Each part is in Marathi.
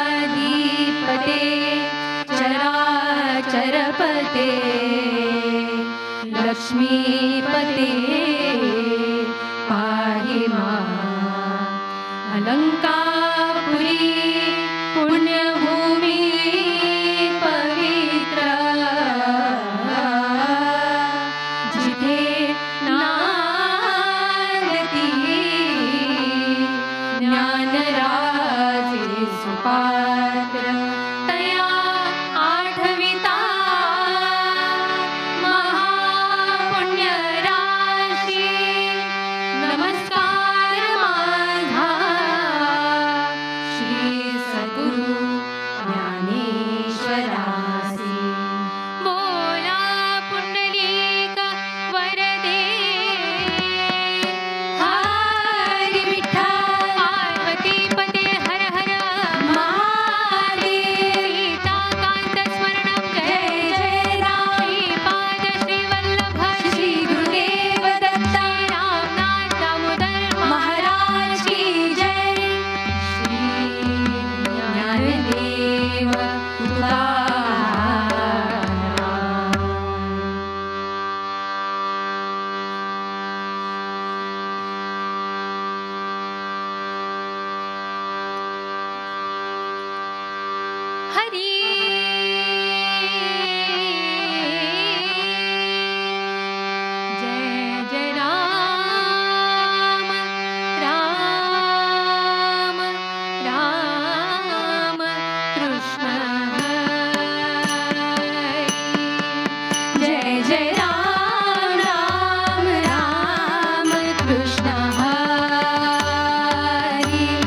वैकुण्ठाधिपते चराचरपते लक्ष्मीपते पाहि माम् अलंकापुरी पुण्यभूमी पवित्र जिथे नांदती ज्ञानराजे सुपात्र तया आठविता महापुण्यराशी नमस्कार माझा श्री सद्गुरु ज्ञानेश्वरासी बोला पुंडलिक वरदे हरी विठ्ठल पार्वती पते हर हर महादेव सीताकांत स्मरणं जय जय राम श्रीपाद श्रीवल्लभ श्री गुरुदेव दत्त रामनाथ दामोदर महाराज की जय श्री ज्ञानदेव तुकाराम हरी जय जय राम राम राम कृष्ण हरी जय जय राम राम राम कृष्ण हरी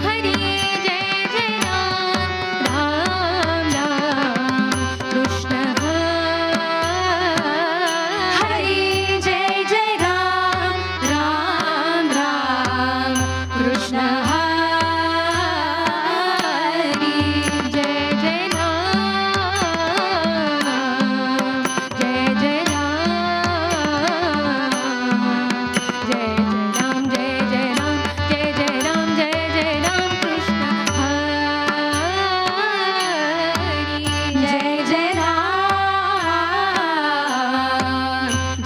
हरी जय जय राम राम राम कृष्ण हरी जय जय राम राम राम कृष्ण हरी जय जय राम जय जय राम जय जय राम जय जय राम जय जय राम कृष्ण हरी जय जय राम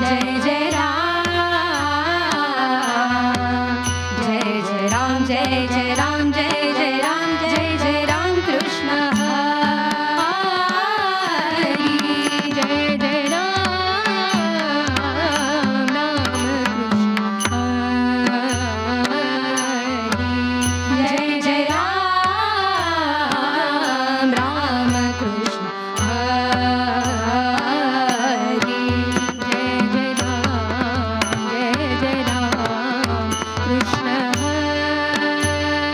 जय जय राम जय जय राम जय जय राम जय जय राम कृष्ण हरी जय जय राम राम कृष्ण हरी जय जय राम राम कृष्ण हरी जय जय राम कृष्ण हरी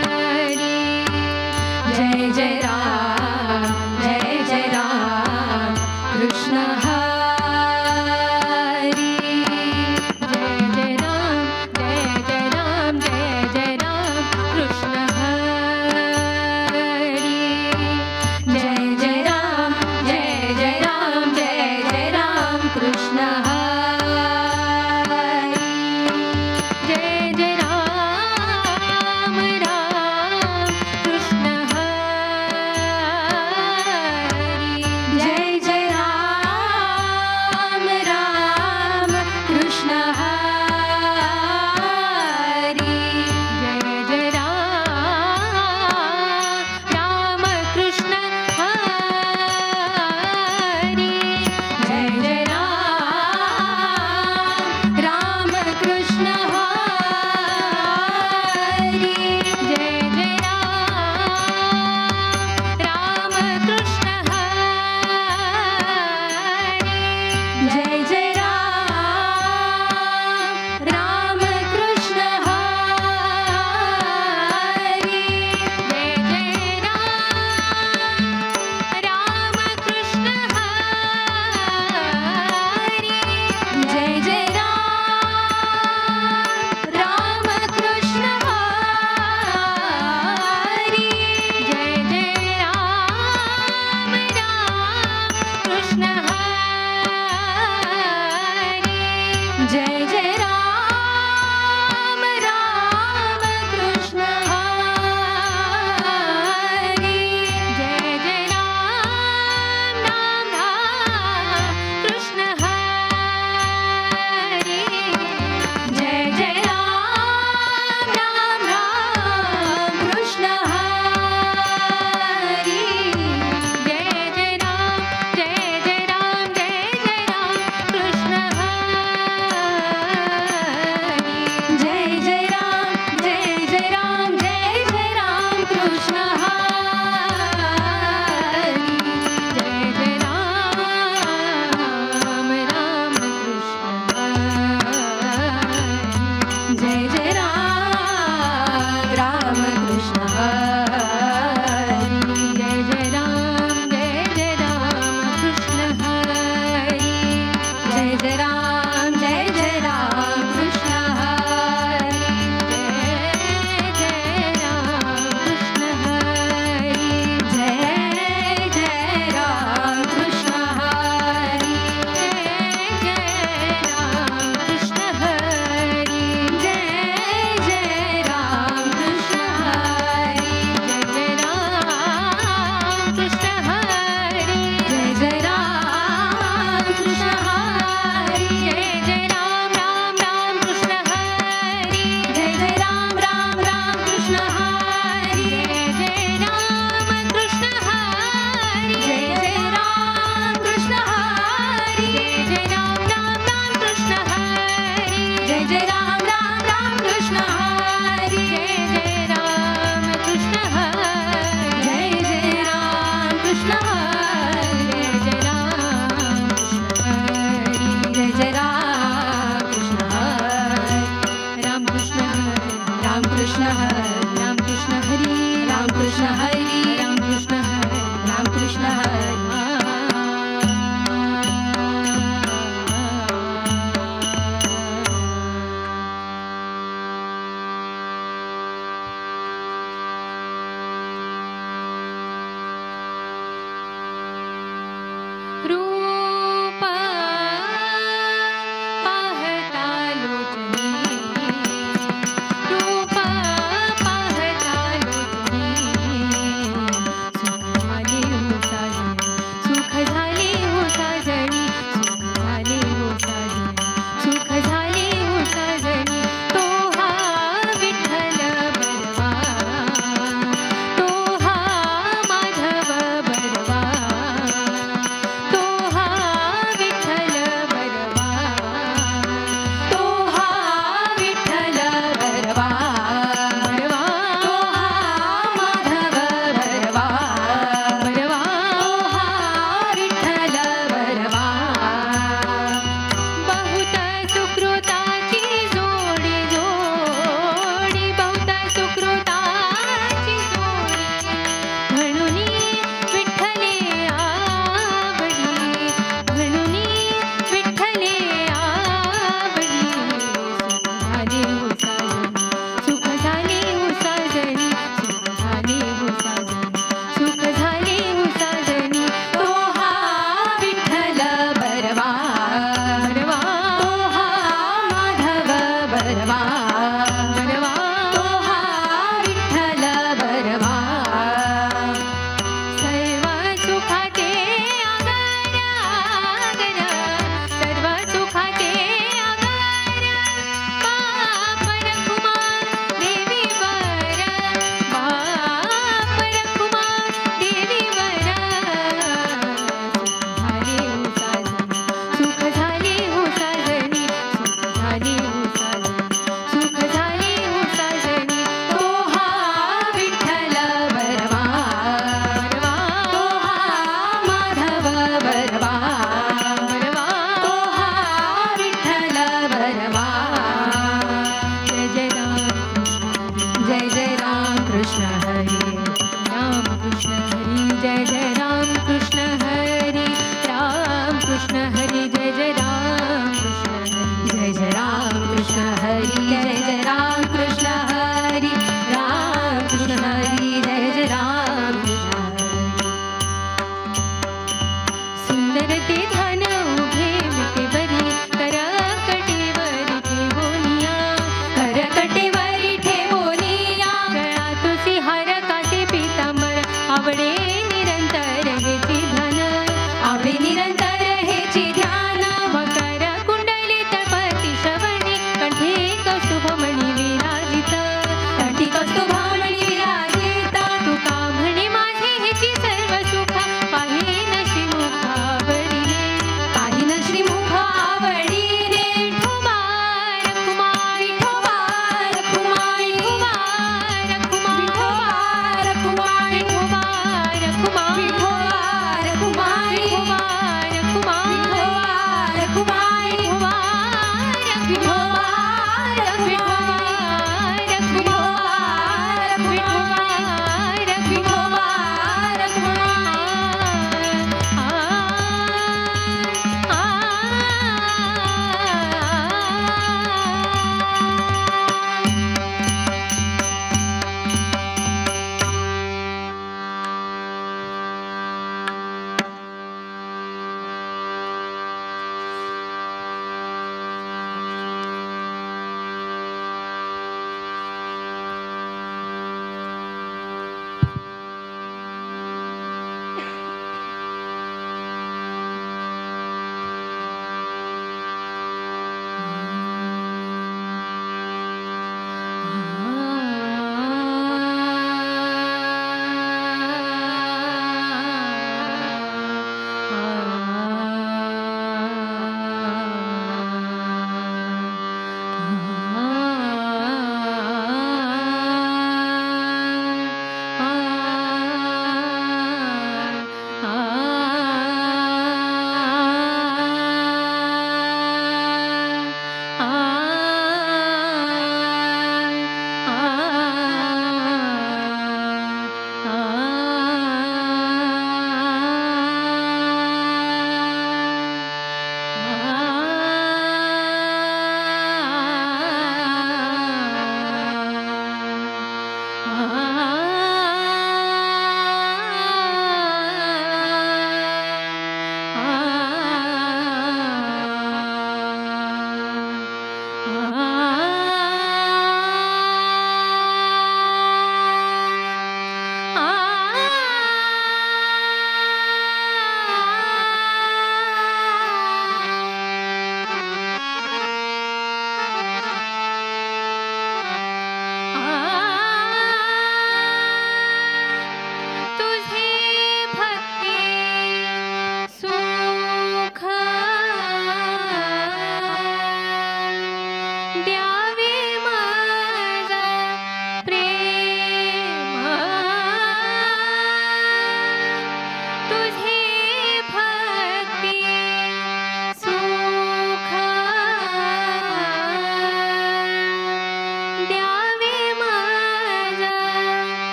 कृष्ण हरे राम कृष्ण हरे राम कृष्ण हरे राम कृष्ण हरे राम कृष्ण हरे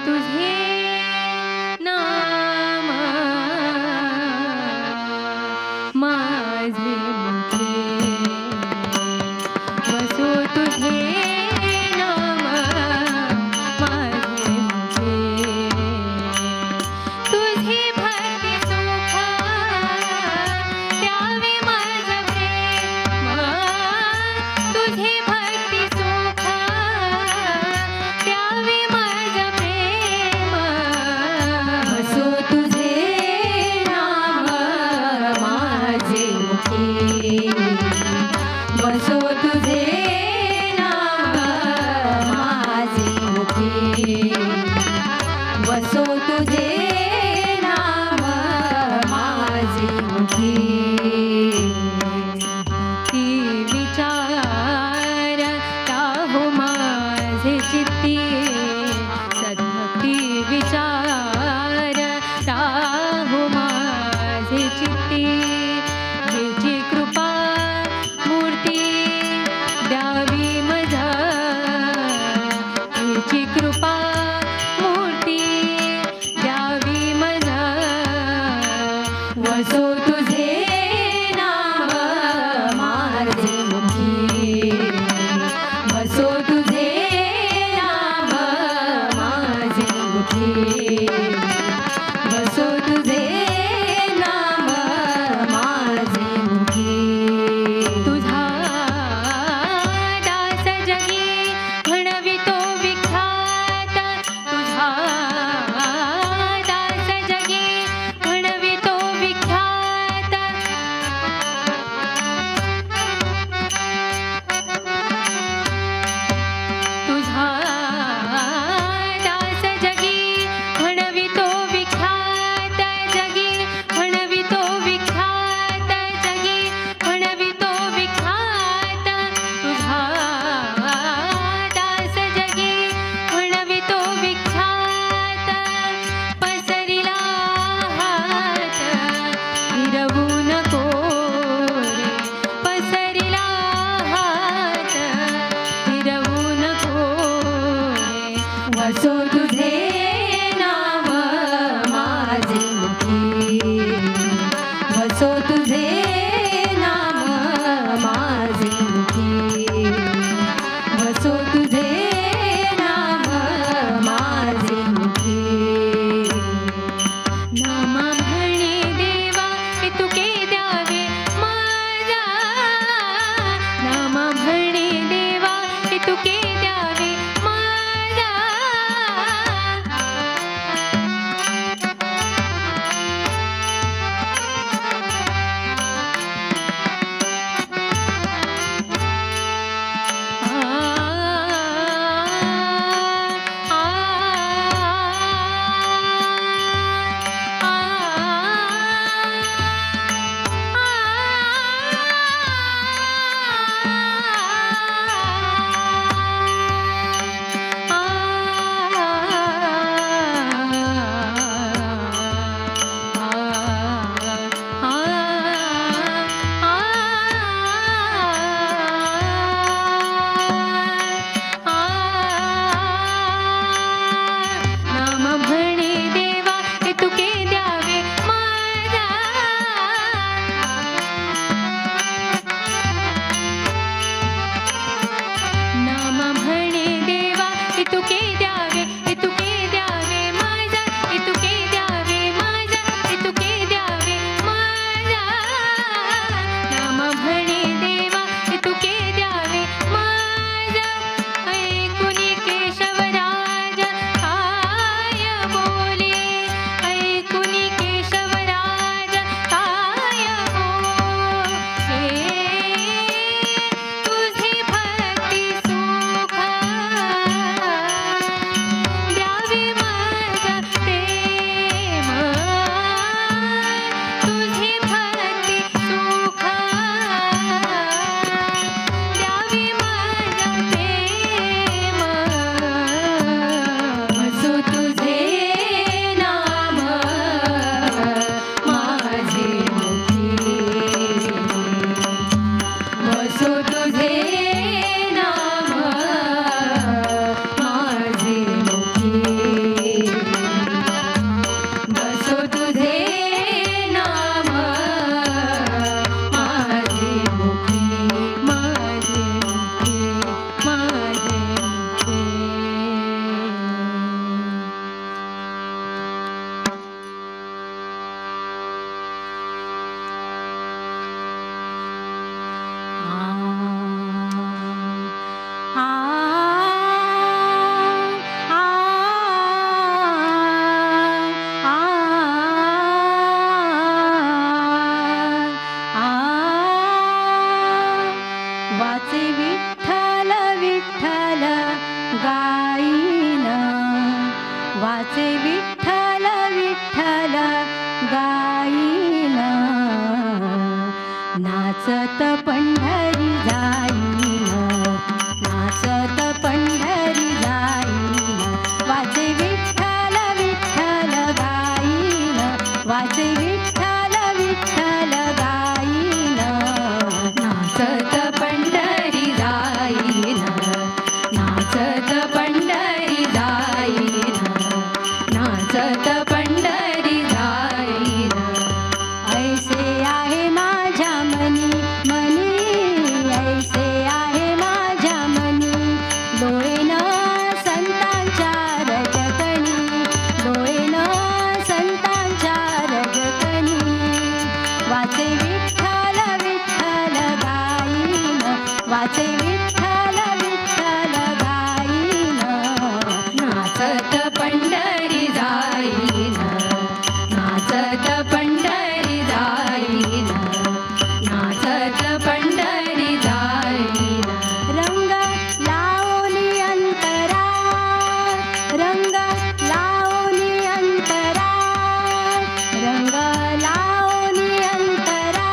तुझे नाम माझे मुखे वसो तुझे नाम माझे मुखे तुझे भक्ती सुख द्यावे माझ प्रेम तुझे भक्ती सुख द्यावे माझ प्रेम वसो तुझे नाम माझे मुखे वसो तुझे नाम माझे मुखे वसो तुझे नाम माझे मुखे ती विचार राहो माझे चित्ती सद्भक्ती विचार राहो माझे चित्ती हेची कृपा मूर्ती द्यावी मजा हेची कृपा मूर्ती द्यावी मजा वसो तुझे नाम माझे मुखे वसो तुझे नाम माझे मुखे वसो तुझे नाम माझे मुखे तुझा दास जगी म्हणवितो विख्यात तुझा दास जगी म्हणवितो विख्यात तुझा दास जगी म्हणवितो विख्यात जगी म्हणवितो विख्यात जगी म्हणवितो विख्यात तुझा दास जगी म्हणवितो विख्यात पसरिला हात फिरवू नको रे पसरिला हात फिरवू नको रे वसो तुझे नाम माझे मुखे वसो तुझे नाम माझे मुखे वसो तुझे नाम माझे मुखे नामा म्हणे देवा हे तुके द्यावे माझा नामा म्हणे देवा हे तुके द्यावे माझा वाचे विठ्ठल विठ्ठल गाईन, वाचे विठ्ठल विठ्ठल गाईन, नाचत पंढरी जाईन, नाचत पंढरी जाईन, वाचे विठ्ठल विठ्ठल गाईन, वाचे विठ्ठल विठ्ठल गाईन, नाचत पंढरी जाईन, नाचत पंढरी जाईन, नाचत पंढरी जाईन. ऐसे आहे माझ्या मनी मनी, ऐसे आहे माझ्या मनी, डोळे न संतांच्या रजकणी, डोळे न संतांच्या रजकणी, वाचे विठ्ठल विठ्ठल गाईन, वाचे विठ्ठल विठ्ठल गाईन, नाचत पंढरी जाईन, नाचत पंढरी जाईन, नाचत पंढरी जाईन. रंग लावली अंतरा, रंग लावली अंतरा, रंग लावली अंतरा,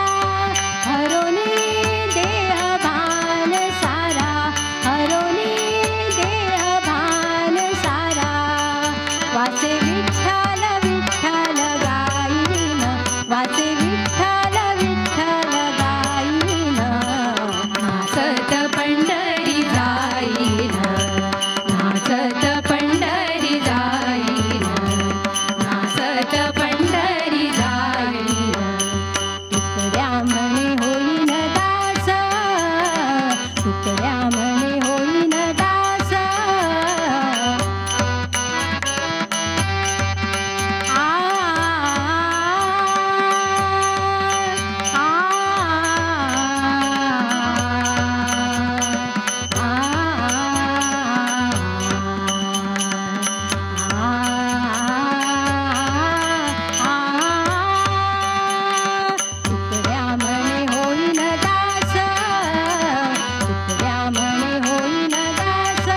हरोनी देह भान सारा, हरोनी देह भान सारा, वाचे विठ्ठल विठ्ठल गाईन, वाचे विठ्ठल विठ्ठल गाईन, नाचत पंढरी जाईन, नाचत पंढरी जाईन, नाचत पंढरी जाईन. तुकड्या म्हणे होईन दास, तुकड्या म्हणे होईन दास, आ तुकड्या म्हणे होईन दास, तुकड्या म्हणे होईन दास,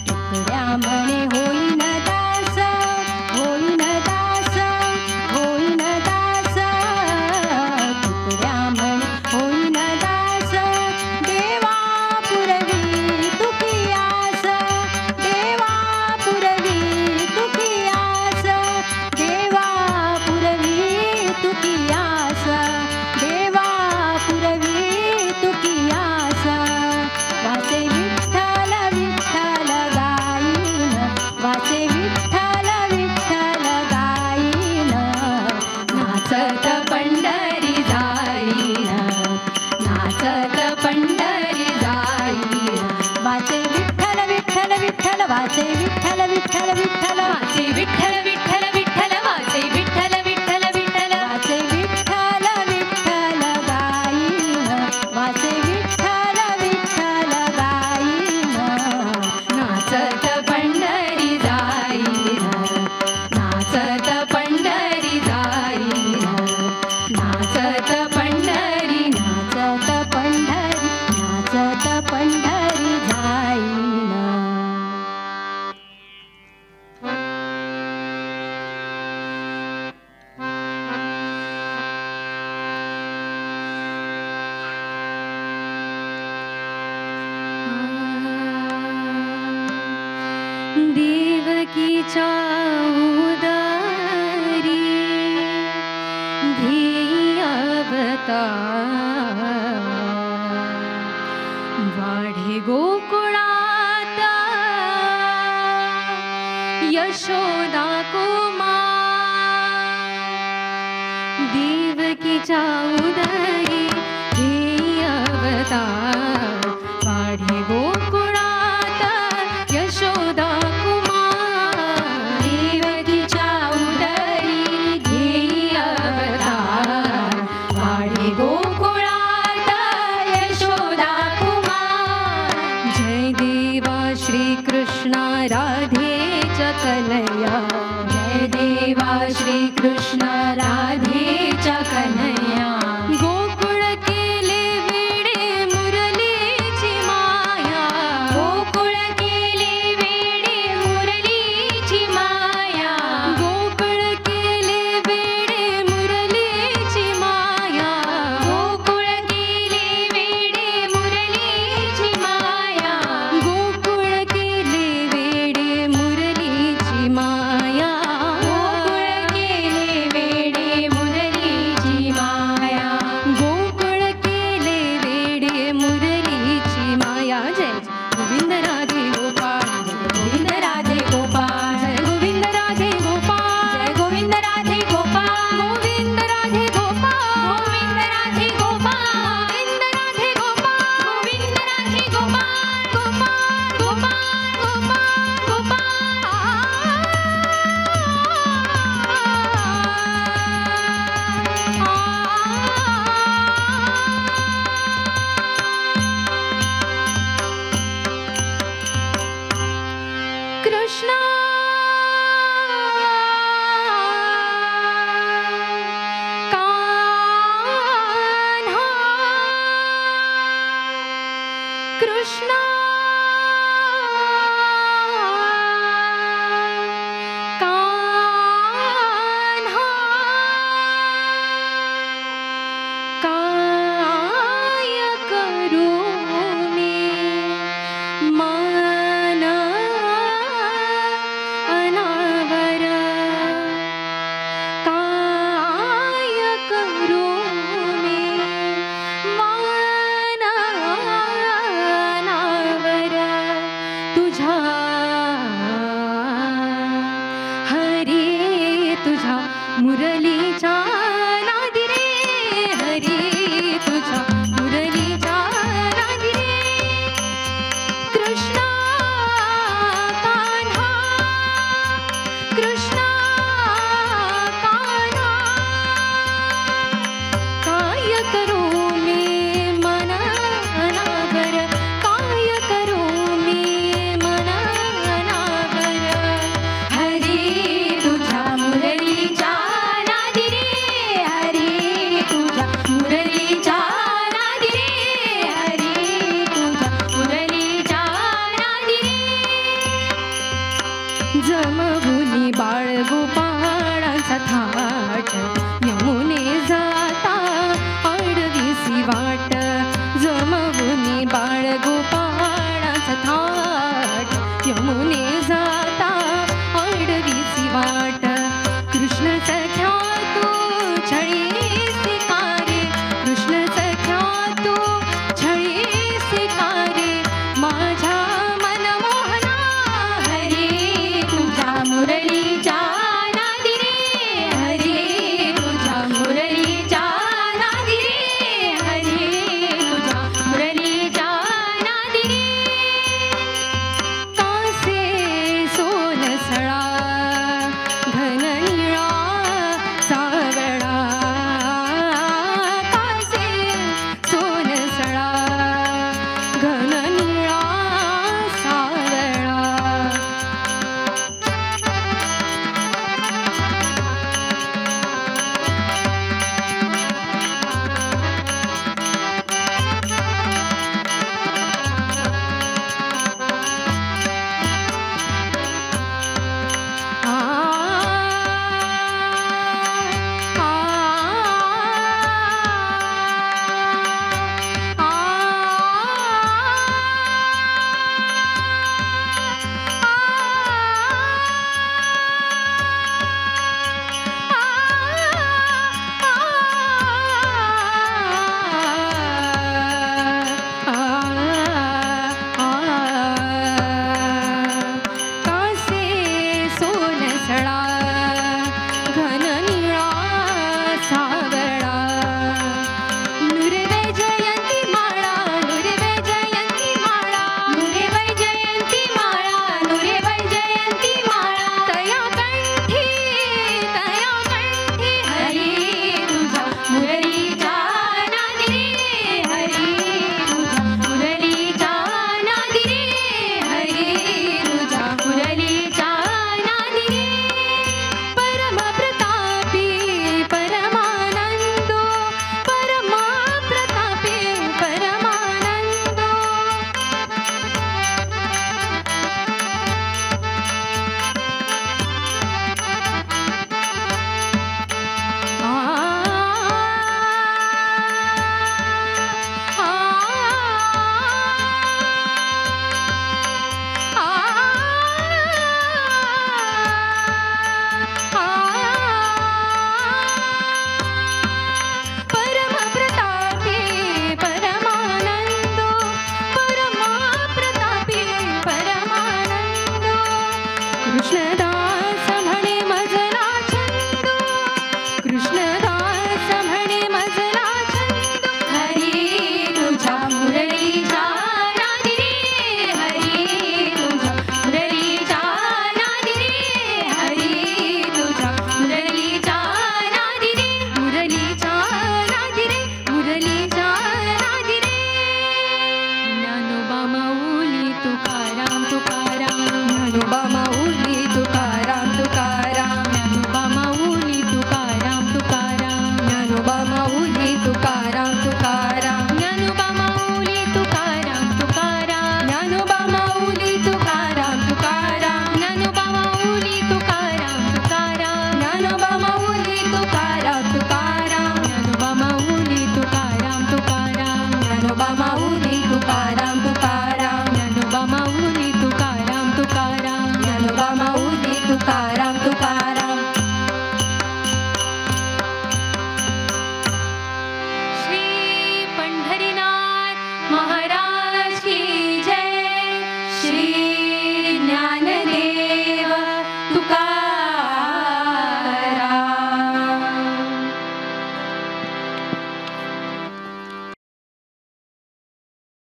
तुकड्या म्हणे होईन दास, होईन दास, होईन दास, तुकड्या म्हणे होईन दास, देवा पुरवी तुकियास, देवा पुरवी तुकियास, देवा पुरवी तुकियास, देवा पुरवी तुकियास, वाचे विठ्ठल विठ्ठल गाईन, वाचे विठ्ठल विठ्ठल गाईन, नाचत पंढरी जाईन, नाचत पंढरी जाईन, वाचे विठ्ठल विठ्ठल विठ्ठल, वाचे विठ्ठल विठ्ठल विठ्ठल, वाचे विठ्ठल विठ्ठल विठ्ठल, वाचे विठ्ठल विठ्ठल विठ्ठल, वाचे विठ्ठल विठ्ठल गाईन, वाचे विठ्ठल विठ्ठल गाईन, नाचत पंढरी जाईन, नाचत पंढरी जाईन, नाचत पंढरी, नाचत पंढरी, नाचत पंढरी जाईन. देवकीच्या उदरी ध्येय अवतार, वाढे गोकुळात यशोदा कुमार, देवकीच्या उदरी ध्येय अवतार, वाढे गोकुळात यशोदा कुमार, देवकीच्या उदरी ध्येय अवतार, वाढे गोकुळात यशोदा कुमार. जय देवा श्री कृष्ण राधेच्या कन्हैया, जय देवा श्री कृष्ण राधेच्या कन्हैया. करो